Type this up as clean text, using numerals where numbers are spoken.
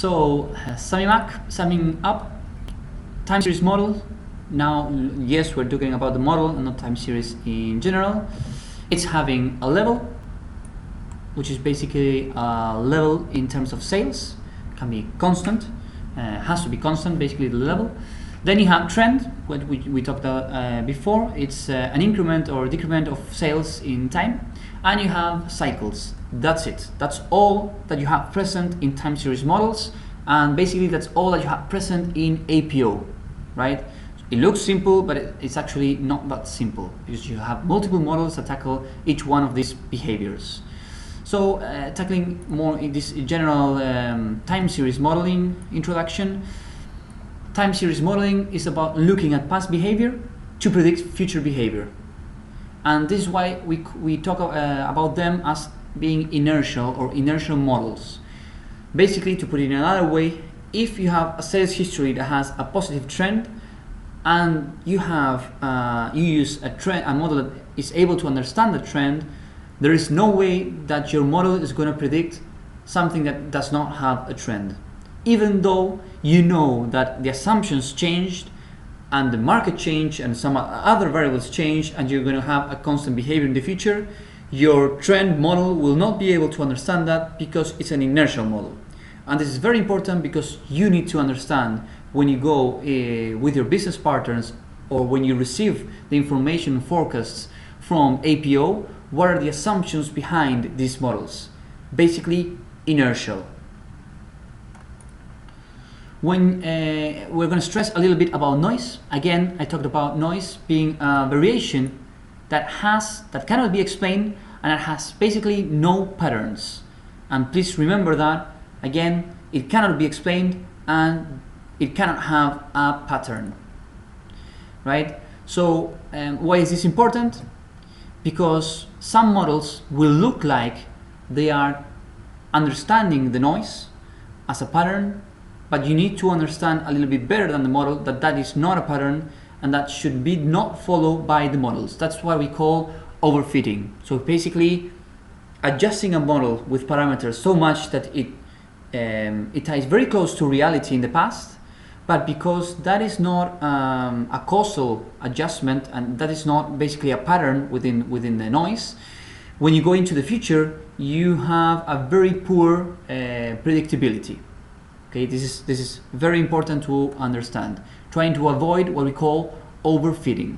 So summing up, time series model. Now, yes, we're talking about the model and not time series in general. It's having a level, which is basically a level in terms of sales. Can be constant, has to be constant, basically the level. Then you have trend, what we talked about before. It's an increment or decrement of sales in time. And you have cycles. That's it. That's all that you have present in time series models, and basically that's all that you have present in APO, right? It looks simple, but it's actually not that simple, because you have multiple models that tackle each one of these behaviors. So tackling more in this general time series modeling introduction, time series modeling is about looking at past behavior to predict future behavior. And this is why we talk about them as being inertial or inertial models. Basically, to put it in another way, if you have a sales history that has a positive trend, and you use a model that is able to understand the trend, there is no way that your model is going to predict something that does not have a trend. Even though you know that the assumptions changed, and the market changed, and some other variables change, and you're going to have a constant behavior in the future, your trend model will not be able to understand that, because it's an inertial model. And this is very important, because you need to understand when you go with your business partners, or when you receive the information forecasts from APO, what are the assumptions behind these models? Basically, inertial. When we're going to stress a little bit about noise. Again, I talked about noise being a variation that cannot be explained, and it has basically no patterns. And please remember that, again, it cannot be explained and it cannot have a pattern, right? So why is this important? Because some models will look like they are understanding the noise as a pattern, but you need to understand a little bit better than the model that that is not a pattern, and that should be not followed by the models. That's what we call overfitting. So basically, adjusting a model with parameters so much that it ties very close to reality in the past, but because that is not a causal adjustment, and that is not basically a pattern within the noise, when you go into the future, you have a very poor predictability. Okay, this is very important to understand, trying to avoid what we call overfitting.